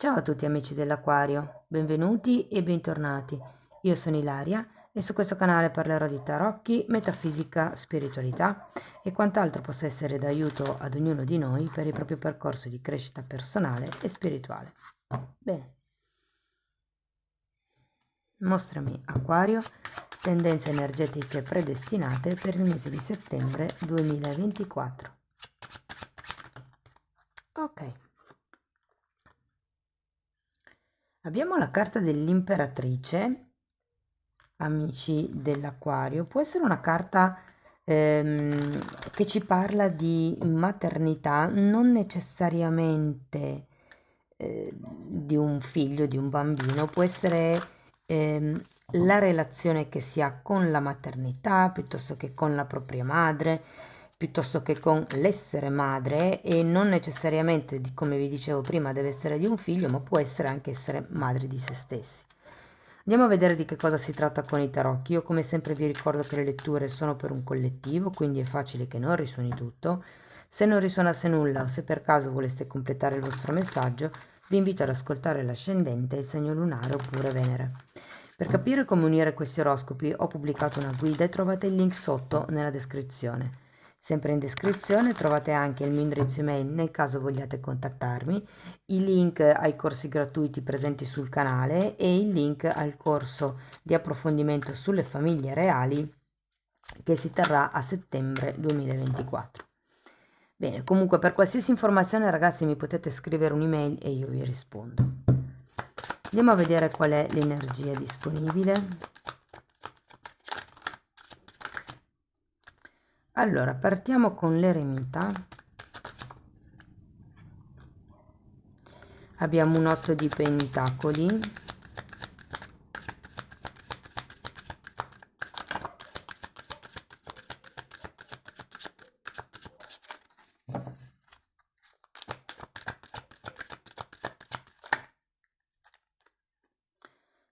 Ciao a tutti amici dell'Aquario, benvenuti e bentornati. Io sono Ilaria e su questo canale parlerò di tarocchi, metafisica, spiritualità e quant'altro possa essere d'aiuto ad ognuno di noi per il proprio percorso di crescita personale e spirituale. Bene, mostrami Acquario, tendenze energetiche predestinate per il mese di settembre 2024. Ok. Abbiamo la carta dell'imperatrice, amici dell'Acquario. Può essere una carta che ci parla di maternità, non necessariamente di un figlio, di un bambino, può essere la relazione che si ha con la maternità piuttosto che con la propria madre, piuttosto che con l'essere madre e non necessariamente, come vi dicevo prima, deve essere di un figlio, ma può essere anche essere madre di se stessi. Andiamo a vedere di che cosa si tratta con i tarocchi. Io come sempre vi ricordo che le letture sono per un collettivo, quindi è facile che non risuoni tutto. Se non risuonasse nulla o se per caso voleste completare il vostro messaggio, vi invito ad ascoltare l'ascendente, il segno lunare oppure Venere. Per capire come unire questi oroscopi ho pubblicato una guida e trovate il link sotto nella descrizione. Sempre in descrizione trovate anche il mio indirizzo email nel caso vogliate contattarmi, i link ai corsi gratuiti presenti sul canale e il link al corso di approfondimento sulle famiglie reali che si terrà a settembre 2024. Bene, comunque per qualsiasi informazione ragazzi mi potete scrivere un'email e io vi rispondo. Andiamo a vedere qual è l'energia disponibile. Allora, partiamo con l'eremita. Abbiamo un 8 di pentacoli,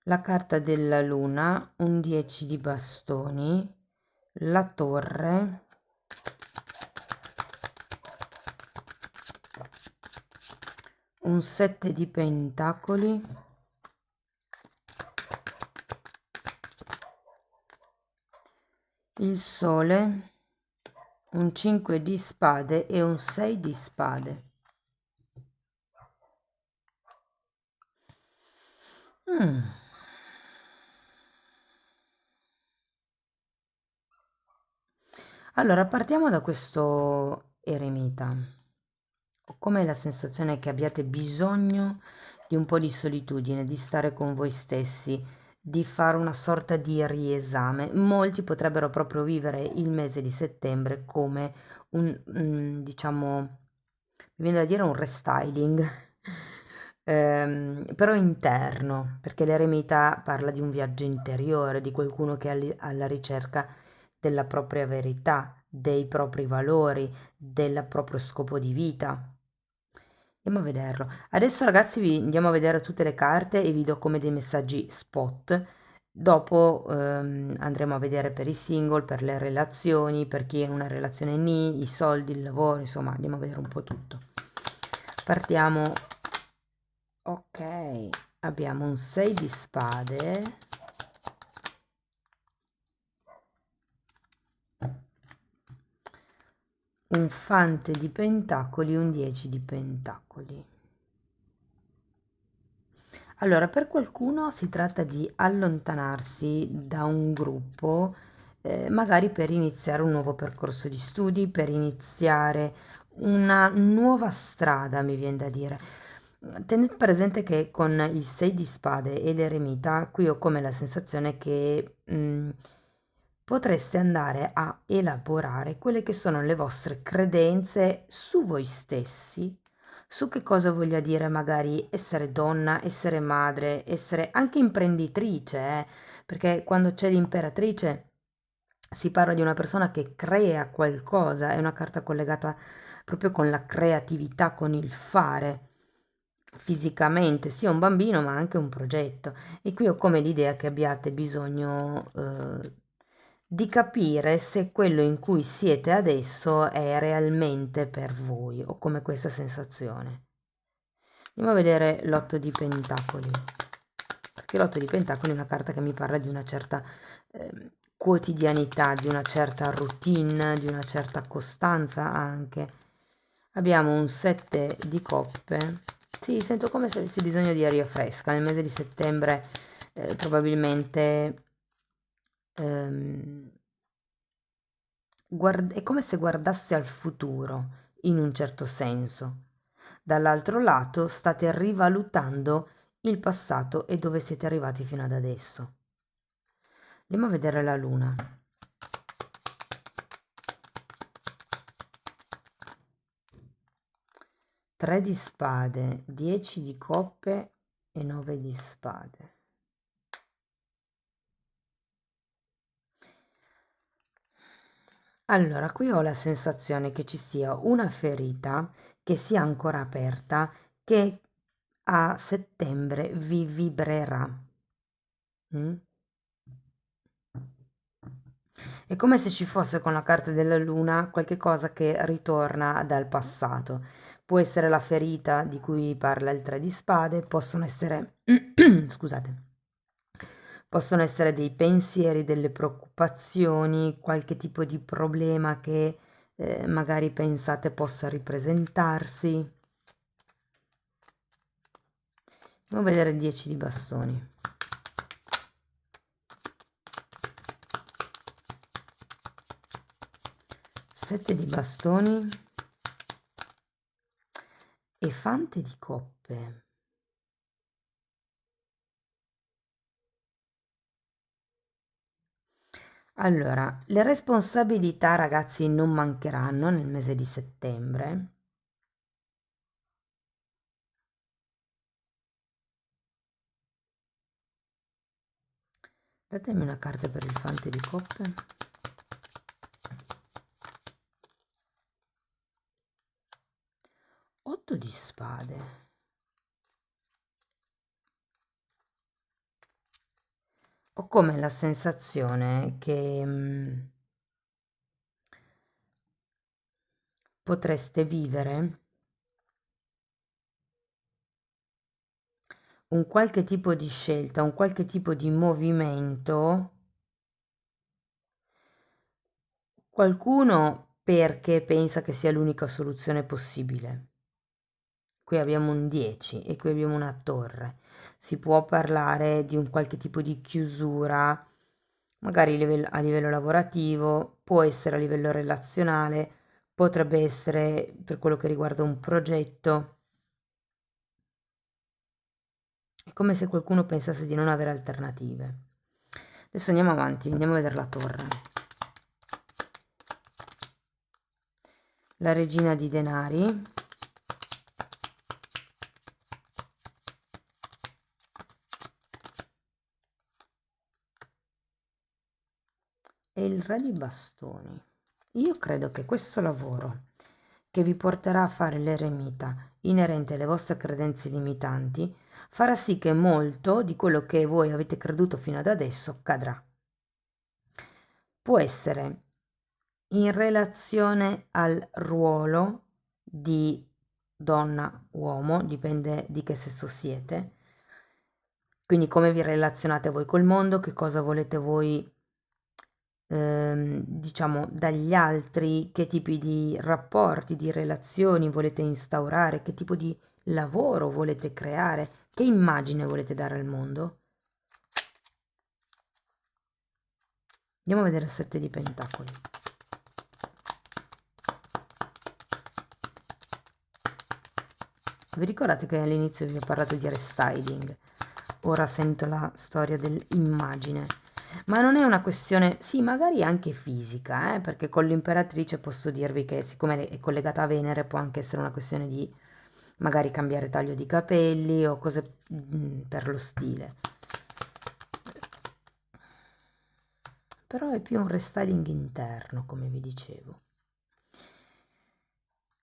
la carta della luna, un 10 di bastoni, la torre, un 7 di pentacoli, il sole, un 5 di spade e un 6 di spade. Allora, partiamo da questo eremita. Ho come la sensazione che abbiate bisogno di un po' di solitudine, di stare con voi stessi, di fare una sorta di riesame. Molti potrebbero proprio vivere il mese di settembre come diciamo, mi viene da dire un restyling, però interno, perché l'eremita parla di un viaggio interiore, di qualcuno che è alla ricerca della propria verità, dei propri valori, del proprio scopo di vita. Andiamo a vederlo. Adesso ragazzi vi andiamo a vedere tutte le carte e vi do come dei messaggi spot. Dopo andremo a vedere per i single, per le relazioni, per chi è in una relazione ni, i soldi, il lavoro, insomma andiamo a vedere un po' tutto. Partiamo. Ok, abbiamo un 6 di spade. Un fante di pentacoli, un 10 di pentacoli. Allora, per qualcuno si tratta di allontanarsi da un gruppo, magari per iniziare un nuovo percorso di studi, per iniziare una nuova strada, mi viene da dire. Tenete presente che con il 6 di spade e l'eremita, qui ho come la sensazione che potreste andare a elaborare quelle che sono le vostre credenze su voi stessi, su che cosa voglia dire magari essere donna, essere madre, essere anche imprenditrice, perché quando c'è l'imperatrice si parla di una persona che crea qualcosa, è una carta collegata proprio con la creatività, con il fare fisicamente, sia un bambino ma anche un progetto. E qui ho come l'idea che abbiate bisogno di capire se quello in cui siete adesso è realmente per voi, ho come questa sensazione. Andiamo a vedere l'otto di pentacoli, perché l'otto di pentacoli è una carta che mi parla di una certa quotidianità, di una certa routine, di una certa costanza anche. Abbiamo un 7 di coppe. Sì, sento come se avessi bisogno di aria fresca. Nel mese di settembre probabilmente è come se guardassi al futuro, in un certo senso. Dall'altro lato state rivalutando il passato e dove siete arrivati fino ad adesso. Andiamo a vedere la luna. Tre di spade, 10 di coppe e 9 di spade. Allora, qui ho la sensazione che ci sia una ferita che sia ancora aperta, che a settembre vi vibrerà. Mm? È come se ci fosse con la carta della luna qualche cosa che ritorna dal passato. Può essere la ferita di cui parla il tre di spade, possono essere, scusate, possono essere dei pensieri, delle preoccupazioni, qualche tipo di problema che magari pensate possa ripresentarsi. Andiamo a vedere il 10 di bastoni. Sette di bastoni e fante di coppe. Allora, le responsabilità, ragazzi, non mancheranno nel mese di settembre. Datemi una carta per il fante di coppe. Otto di spade. Ho come la sensazione che potreste vivere un qualche tipo di scelta, un qualche tipo di movimento. Qualcuno perché pensa che sia l'unica soluzione possibile. Qui abbiamo un 10 e qui abbiamo una torre. Si può parlare di un qualche tipo di chiusura, magari a livello lavorativo, può essere a livello relazionale, potrebbe essere per quello che riguarda un progetto. È come se qualcuno pensasse di non avere alternative. Adesso andiamo avanti, andiamo a vedere la torre. La regina di denari. E il re di bastoni. Io credo che questo lavoro che vi porterà a fare l'eremita inerente alle vostre credenze limitanti farà sì che molto di quello che voi avete creduto fino ad adesso cadrà. Può essere in relazione al ruolo di donna-uomo, dipende di che sesso siete, quindi come vi relazionate voi col mondo, che cosa volete voi diciamo dagli altri, che tipi di rapporti, di relazioni volete instaurare, che tipo di lavoro volete creare, che immagine volete dare al mondo. Andiamo a vedere il 7 di pentacoli. Vi ricordate che all'inizio vi ho parlato di restyling? Ora sento la storia dell'immagine. Ma non è una questione, sì, magari anche fisica, perché con l'imperatrice posso dirvi che siccome è collegata a Venere può anche essere una questione di magari cambiare taglio di capelli o cose per lo stile. Però è più un restyling interno, come vi dicevo.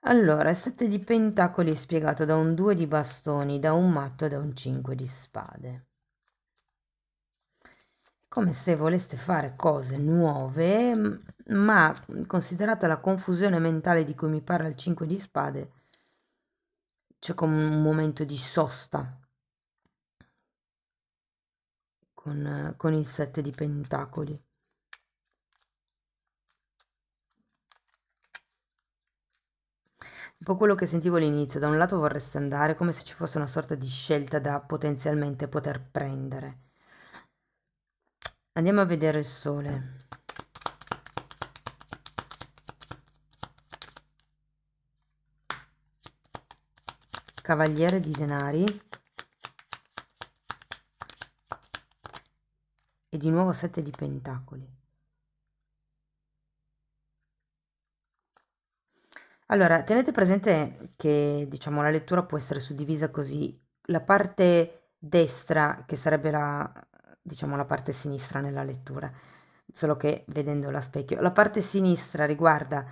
Allora, il 7 di pentacoli è spiegato da un 2 di bastoni, da un matto e da un 5 di spade. Come se voleste fare cose nuove, ma considerata la confusione mentale di cui mi parla il 5 di spade, c'è come un momento di sosta con il 7 di pentacoli. Un po' quello che sentivo all'inizio, da un lato vorreste andare come se ci fosse una sorta di scelta da potenzialmente poter prendere. Andiamo a vedere il sole. Cavaliere di denari. E di nuovo 7 di pentacoli. Allora, tenete presente che, diciamo, la lettura può essere suddivisa così. La parte destra, che sarebbe la, diciamo, la parte sinistra nella lettura, solo che vedendola a specchio. La parte sinistra riguarda,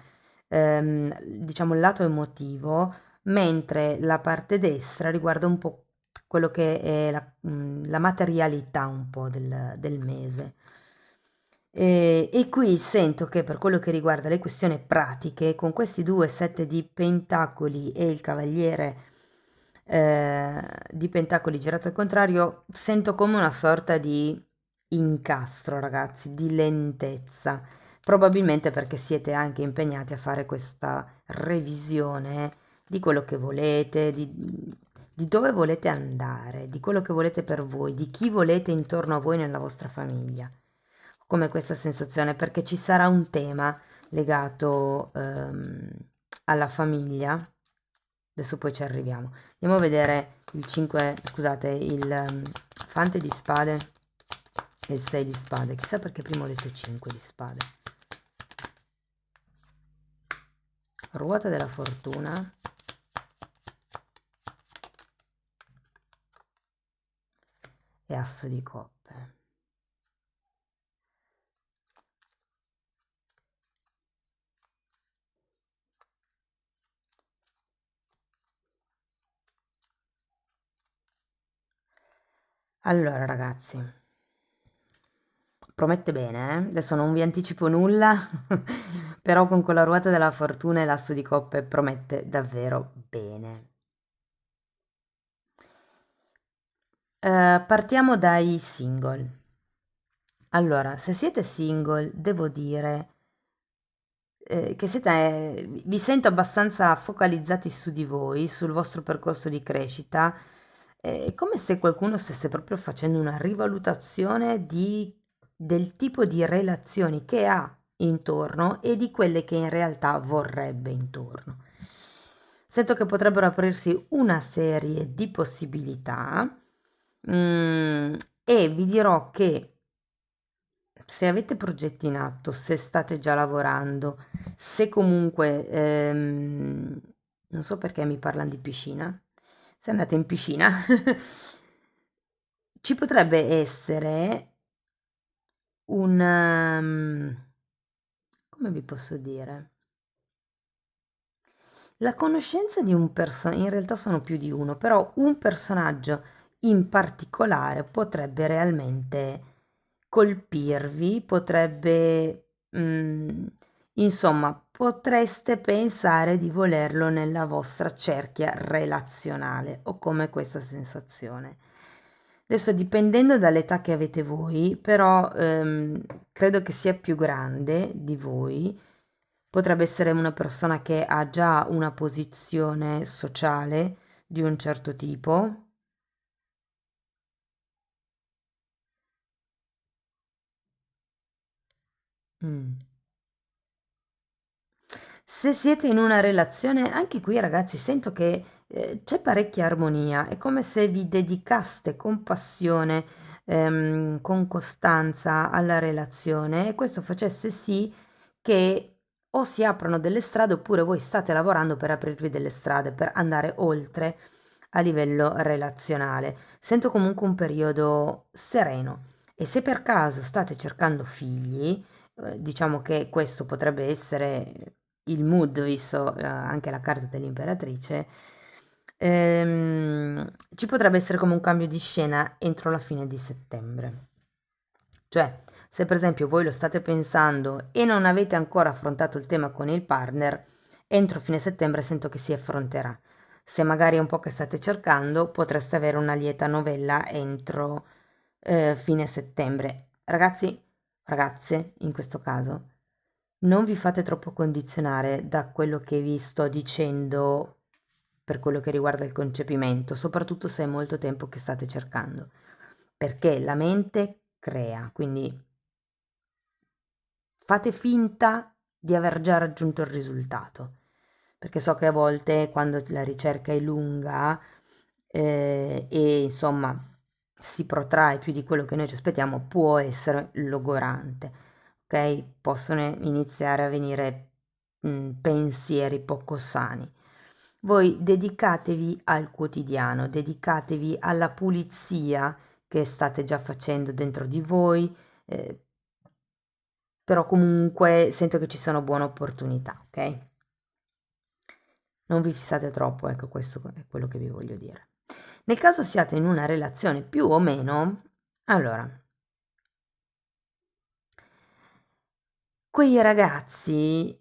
diciamo, il lato emotivo, mentre la parte destra riguarda un po' quello che è la materialità un po' del mese. E qui sento che per quello che riguarda le questioni pratiche, con questi due sette di pentacoli e il cavaliere di pentacoli girato al contrario, sento come una sorta di incastro, ragazzi, di lentezza. Probabilmente perché siete anche impegnati a fare questa revisione di quello che volete, di dove volete andare, di quello che volete per voi, di chi volete intorno a voi nella vostra famiglia. Come questa sensazione, perché ci sarà un tema legato alla famiglia. Adesso poi ci arriviamo. Andiamo a vedere il 5, scusate, il fante di spade e il 6 di spade. Chissà perché prima ho detto 5 di spade. Ruota della fortuna. E asso di coppe. Allora, ragazzi, promette bene, eh? Adesso non vi anticipo nulla, però con quella ruota della fortuna e l'asso di coppe promette davvero bene. Partiamo dai single. Allora, se siete single, devo dire che siete, vi sento abbastanza focalizzati su di voi, sul vostro percorso di crescita. È come se qualcuno stesse proprio facendo una rivalutazione del tipo di relazioni che ha intorno e di quelle che in realtà vorrebbe intorno. Sento che potrebbero aprirsi una serie di possibilità, e vi dirò che se avete progetti in atto, se state già lavorando, se comunque, non so perché mi parlano di piscina, se andate in piscina, ci potrebbe essere un, come vi posso dire? La conoscenza di un personaggio, in realtà sono più di uno, però un personaggio in particolare potrebbe realmente colpirvi, potrebbe, insomma, potreste pensare di volerlo nella vostra cerchia relazionale. Ho come questa sensazione. Adesso dipendendo dall'età che avete voi, però credo che sia più grande di voi. Potrebbe essere una persona che ha già una posizione sociale di un certo tipo. Mm. Se siete in una relazione, anche qui ragazzi, sento che c'è parecchia armonia, è come se vi dedicaste con passione, con costanza alla relazione e questo facesse sì che o si aprono delle strade oppure voi state lavorando per aprirvi delle strade, per andare oltre a livello relazionale. Sento comunque un periodo sereno e se per caso state cercando figli, diciamo che questo potrebbe essere il mood, visto anche la carta dell'imperatrice, ci potrebbe essere come un cambio di scena entro la fine di settembre. Cioè, se per esempio voi lo state pensando e non avete ancora affrontato il tema con il partner, entro fine settembre sento che si affronterà. Se magari è un po' che state cercando, potreste avere una lieta novella entro fine settembre. Ragazzi, ragazze, in questo caso, non vi fate troppo condizionare da quello che vi sto dicendo per quello che riguarda il concepimento, soprattutto se è molto tempo che state cercando, perché la mente crea, quindi fate finta di aver già raggiunto il risultato, perché so che a volte quando la ricerca è lunga e insomma si protrae più di quello che noi ci aspettiamo, può essere logorante, ok? Possono iniziare a venire pensieri poco sani. Voi dedicatevi al quotidiano, dedicatevi alla pulizia che state già facendo dentro di voi, eh, però comunque sento che ci sono buone opportunità, ok? Non vi fissate troppo, ecco, questo è quello che vi voglio dire. Nel caso siate in una relazione più o meno, allora, quei ragazzi,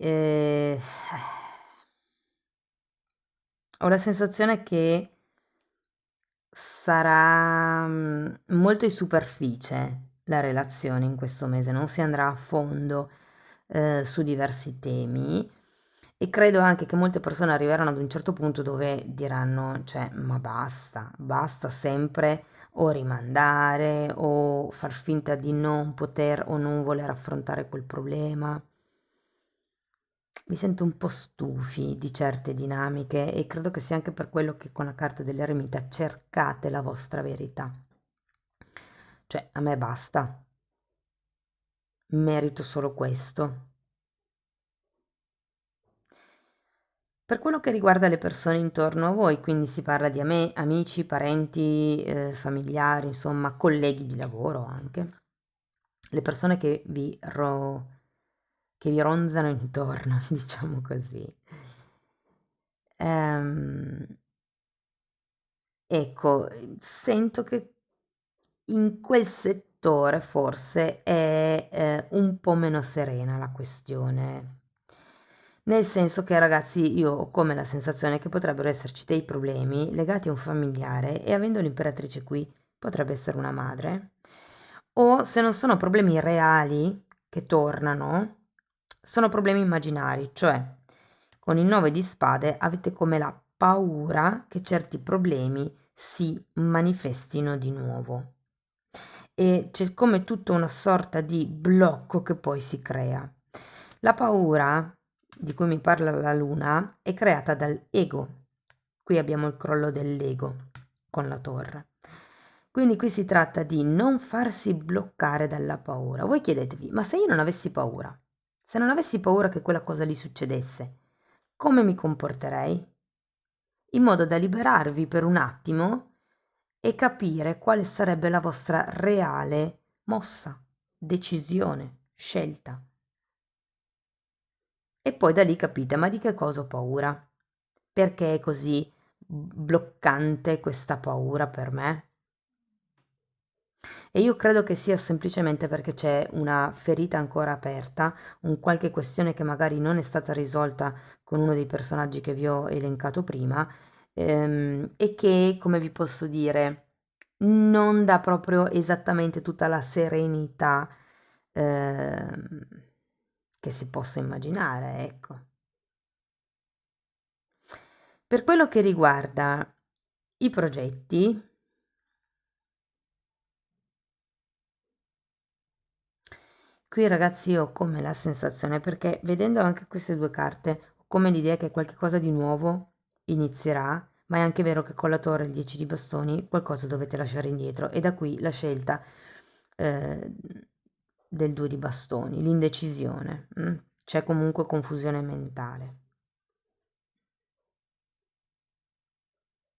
ho la sensazione che sarà molto in superficie la relazione in questo mese, non si andrà a fondo su diversi temi e credo anche che molte persone arriveranno ad un certo punto dove diranno, cioè, ma basta, basta sempre o rimandare o far finta di non poter o non voler affrontare quel problema. Mi sento un po' stufi di certe dinamiche e credo che sia anche per quello che con la carta dell'eremita cercate la vostra verità. Cioè, a me basta, merito solo questo. Per quello che riguarda le persone intorno a voi, quindi si parla di amici, parenti, familiari, insomma, colleghi di lavoro anche, le persone che vi ronzano intorno, diciamo così. Ehm, ecco, sento che in quel settore forse è un po' meno serena la questione. Nel senso che ragazzi, io ho come la sensazione che potrebbero esserci dei problemi legati a un familiare e avendo l'imperatrice qui potrebbe essere una madre, o se non sono problemi reali che tornano, sono problemi immaginari, cioè con il 9 di spade avete come la paura che certi problemi si manifestino di nuovo e c'è come tutta una sorta di blocco che poi si crea. La paura di cui mi parla la luna è creata dall'ego. Qui abbiamo il crollo dell'ego con la torre. Quindi qui si tratta di non farsi bloccare dalla paura. Voi chiedetevi, ma se io non avessi paura, se non avessi paura che quella cosa gli succedesse, come mi comporterei? In modo da liberarvi per un attimo e capire quale sarebbe la vostra reale mossa, decisione, scelta. E poi da lì capite, ma di che cosa ho paura? Perché è così bloccante questa paura per me? E io credo che sia semplicemente perché c'è una ferita ancora aperta, un qualche questione che magari non è stata risolta con uno dei personaggi che vi ho elencato prima, e che, come vi posso dire, non dà proprio esattamente tutta la serenità, ehm, che si possa immaginare, ecco. Per quello che riguarda i progetti, qui ragazzi io ho come la sensazione, perché vedendo anche queste due carte, ho come l'idea che qualche cosa di nuovo inizierà, ma è anche vero che con la torre e il 10 di bastoni qualcosa dovete lasciare indietro e da qui la scelta eh, del 2 di bastoni, l'indecisione. C'è comunque confusione mentale.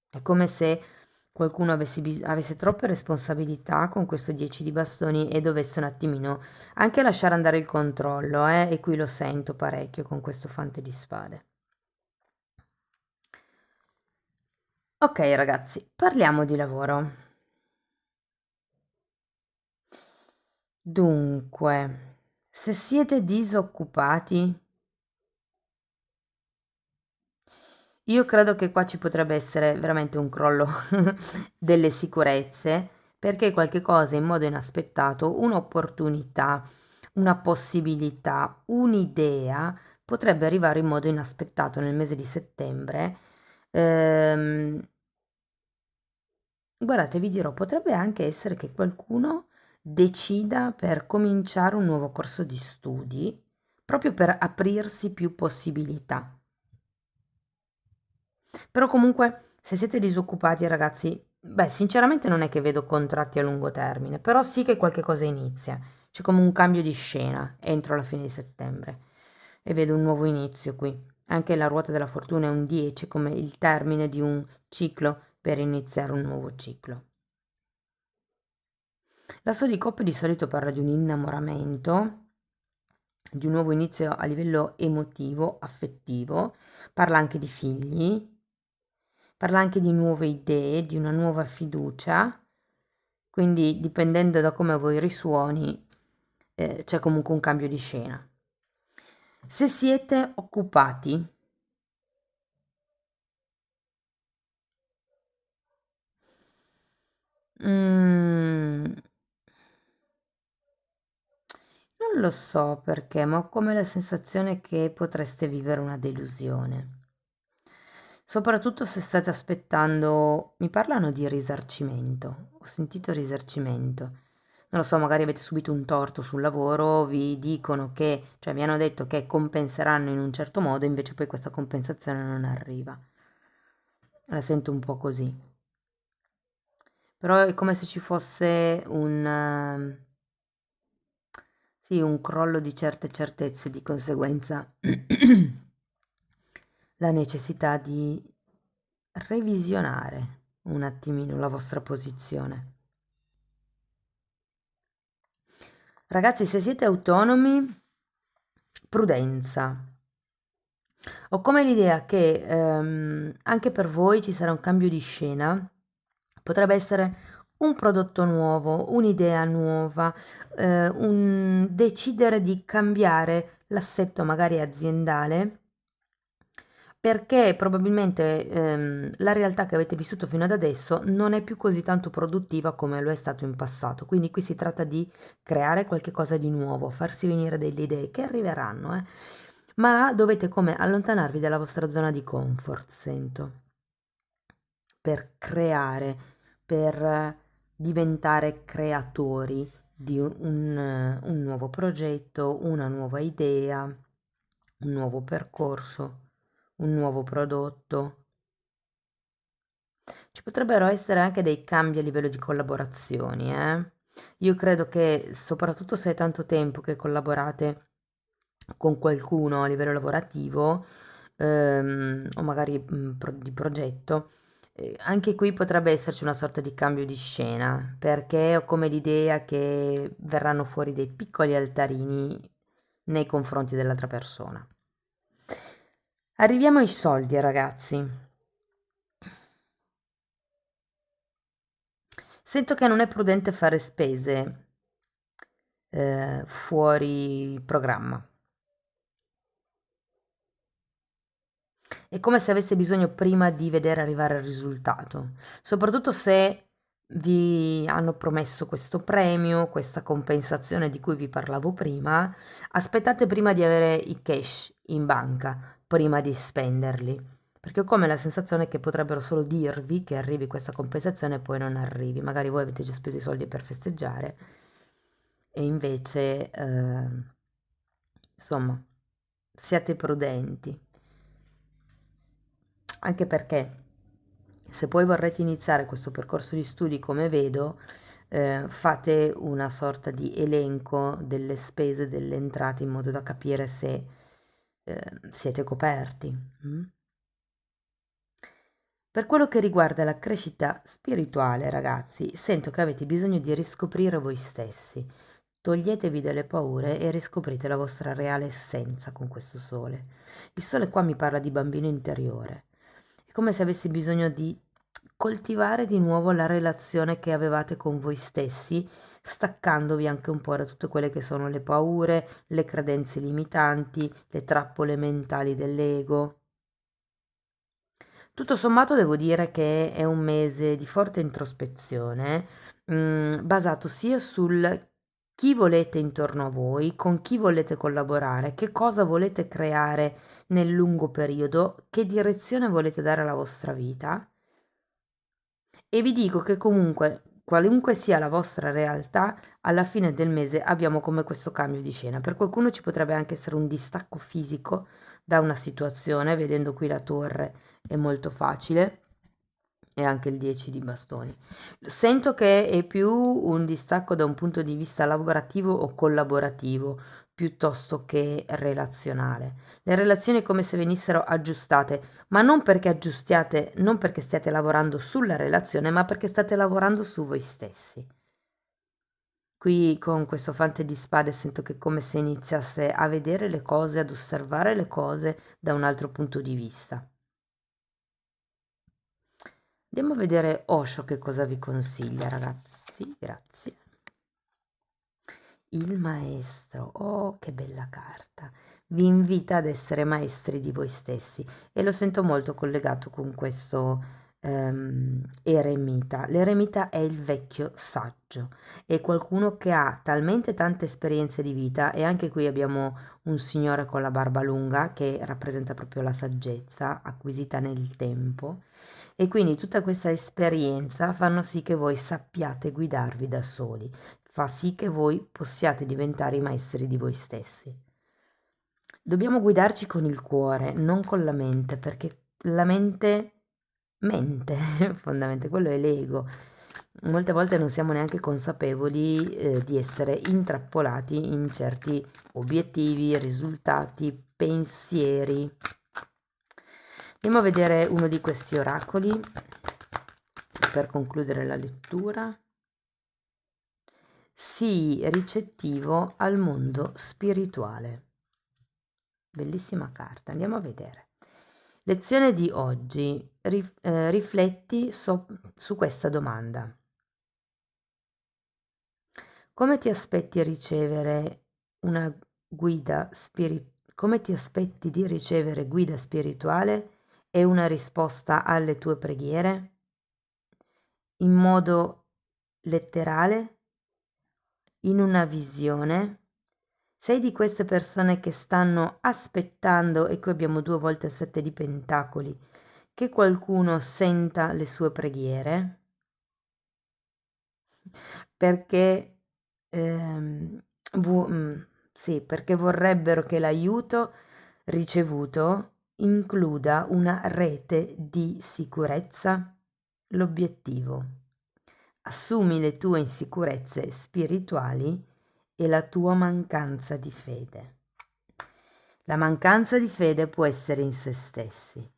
È come se qualcuno avesse troppe responsabilità con questo 10 di bastoni e dovesse un attimino anche lasciare andare il controllo, e qui lo sento parecchio con questo fante di spade. Ok ragazzi, parliamo di lavoro. Dunque, se siete disoccupati, Io credo che qua ci potrebbe essere veramente un crollo delle sicurezze, perché qualche cosa in modo inaspettato, un'opportunità, una possibilità, un'idea potrebbe arrivare in modo inaspettato nel mese di settembre. Ehm, Guardate, vi dirò, potrebbe anche essere che qualcuno decida per cominciare un nuovo corso di studi, proprio per aprirsi più possibilità. Però comunque, se siete disoccupati, ragazzi, beh, sinceramente non è che vedo contratti a lungo termine, però sì che qualche cosa inizia. C'è come un cambio di scena entro la fine di settembre e vedo un nuovo inizio qui. Anche la ruota della fortuna è un 10, come il termine di un ciclo per iniziare un nuovo ciclo. L'asso di coppe di solito parla di un innamoramento, di un nuovo inizio a livello emotivo, affettivo, parla anche di figli, parla anche di nuove idee, di una nuova fiducia, quindi dipendendo da come a voi risuoni, c'è comunque un cambio di scena. Se siete occupati, mm, non lo so perché, ma ho come la sensazione che potreste vivere una delusione. Soprattutto se state aspettando, mi parlano di risarcimento, ho sentito risarcimento. Non lo so, magari avete subito un torto sul lavoro, vi dicono che, cioè vi hanno detto che compenseranno in un certo modo, invece poi questa compensazione non arriva. La sento un po' così. Però è come se ci fosse sì, un crollo di certe certezze, di conseguenza la necessità di revisionare un attimino la vostra posizione. Ragazzi, se siete autonomi, prudenza. Ho come l'idea che anche per voi ci sarà un cambio di scena, potrebbe essere un prodotto nuovo, un'idea nuova, un decidere di cambiare l'assetto magari aziendale perché probabilmente la realtà che avete vissuto fino ad adesso non è più così tanto produttiva come lo è stato in passato. Quindi qui si tratta di creare qualche cosa di nuovo, farsi venire delle idee che arriveranno, ma dovete come allontanarvi dalla vostra zona di comfort, sento, per creare, per diventare creatori di un nuovo progetto, una nuova idea, un nuovo percorso, un nuovo prodotto. Ci potrebbero essere anche dei cambi a livello di collaborazioni, eh. Io credo che soprattutto se è tanto tempo che collaborate con qualcuno a livello lavorativo, o magari di progetto, anche qui potrebbe esserci una sorta di cambio di scena, perché ho come l'idea che verranno fuori dei piccoli altarini nei confronti dell'altra persona. Arriviamo ai soldi, ragazzi. Sento che non è prudente fare spese fuori programma. È come se aveste bisogno prima di vedere arrivare il risultato, soprattutto se vi hanno promesso questo premio, questa compensazione di cui vi parlavo prima, aspettate prima di avere i cash in banca, prima di spenderli, perché ho come la sensazione che potrebbero solo dirvi che arrivi questa compensazione e poi non arrivi. Magari voi avete già speso i soldi per festeggiare e invece, insomma, siate prudenti. Anche perché se poi vorrete iniziare questo percorso di studi come vedo, fate una sorta di elenco delle spese e delle entrate in modo da capire se siete coperti. Mm? Per quello che riguarda la crescita spirituale, ragazzi, sento che avete bisogno di riscoprire voi stessi. Toglietevi delle paure e riscoprite la vostra reale essenza con questo sole. Il sole qua mi parla di bambino interiore. È come se avessi bisogno di coltivare di nuovo la relazione che avevate con voi stessi, staccandovi anche un po' da tutte quelle che sono le paure, le credenze limitanti, le trappole mentali dell'ego. Tutto sommato devo dire che è un mese di forte introspezione, basato sia sul chi volete intorno a voi, con chi volete collaborare, che cosa volete creare nel lungo periodo, che direzione volete dare alla vostra vita. E vi dico che comunque, qualunque sia la vostra realtà, alla fine del mese abbiamo come questo cambio di scena. Per qualcuno ci potrebbe anche essere un distacco fisico da una situazione, vedendo qui la torre è molto facile, e anche il 10 di bastoni. Sento che è più un distacco da un punto di vista lavorativo o collaborativo piuttosto che relazionale. Le relazioni è come se venissero aggiustate, ma non perché aggiustiate, non perché stiate lavorando sulla relazione, ma perché state lavorando su voi stessi. Qui con questo fante di spade sento che è come se iniziasse a vedere le cose, ad osservare le cose da un altro punto di vista. Andiamo a vedere Osho che cosa vi consiglia, ragazzi. Grazie. Il maestro, oh che bella carta, vi invita ad essere maestri di voi stessi e lo sento molto collegato con questo eremita. L'eremita è il vecchio saggio, è qualcuno che ha talmente tante esperienze di vita e anche qui abbiamo un signore con la barba lunga che rappresenta proprio la saggezza acquisita nel tempo e quindi tutta questa esperienza fanno sì che voi sappiate guidarvi da soli, fa sì che voi possiate diventare i maestri di voi stessi. Dobbiamo guidarci con il cuore, non con la mente, perché la mente mente, fondamentalmente, quello è l'ego. Molte volte non siamo neanche consapevoli di essere intrappolati in certi obiettivi, risultati, pensieri. Andiamo a vedere uno di questi oracoli per concludere la lettura. Sii ricettivo al mondo spirituale. Bellissima carta, andiamo a vedere. Lezione di oggi. Rifletti su questa domanda. Come ti aspetti a ricevere una guida come ti aspetti di ricevere guida spirituale e una risposta alle tue preghiere? In modo letterale? In una visione? Sei di queste persone che stanno aspettando, e qui abbiamo 2 volte il 7 di pentacoli, che qualcuno senta le sue preghiere? Perché, ehm, sì, perché vorrebbero che l'aiuto ricevuto includa una rete di sicurezza? L'obiettivo: assumi le tue insicurezze spirituali e la tua mancanza di fede. La mancanza di fede può essere in se stessi,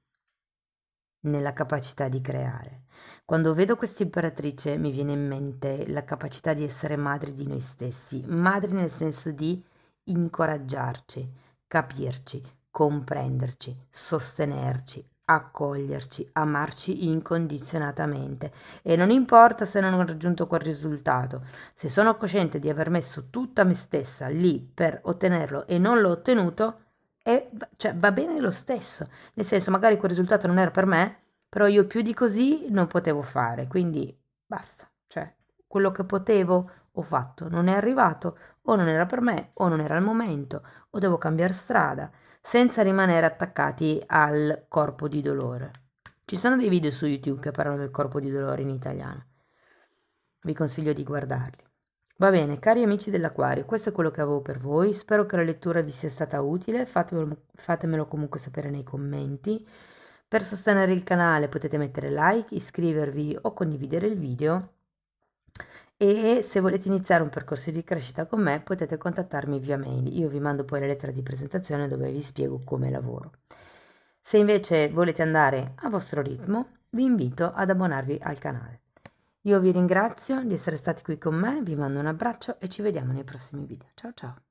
nella capacità di creare. Quando vedo questa imperatrice mi viene in mente la capacità di essere madri di noi stessi, madri nel senso di incoraggiarci, capirci, comprenderci, sostenerci, accoglierci, amarci incondizionatamente e non importa se non ho raggiunto quel risultato, se sono cosciente di aver messo tutta me stessa lì per ottenerlo e non l'ho ottenuto, cioè, va bene lo stesso, nel senso magari quel risultato non era per me, però io più di così non potevo fare, quindi basta, cioè quello che potevo ho fatto, non è arrivato, o non era per me, o non era il momento, o devo cambiare strada, senza rimanere attaccati al corpo di dolore. Ci sono dei video su YouTube che parlano del corpo di dolore in italiano, vi consiglio di guardarli. Va bene, cari amici dell'Aquario, questo è quello che avevo per voi, spero che la lettura vi sia stata utile, fatemelo comunque sapere nei commenti. Per sostenere il canale potete mettere like, iscrivervi o condividere il video e se volete iniziare un percorso di crescita con me potete contattarmi via mail, io vi mando poi la lettera di presentazione dove vi spiego come lavoro. Se invece volete andare a vostro ritmo, vi invito ad abbonarvi al canale. Io vi ringrazio di essere stati qui con me, vi mando un abbraccio e ci vediamo nei prossimi video. Ciao ciao!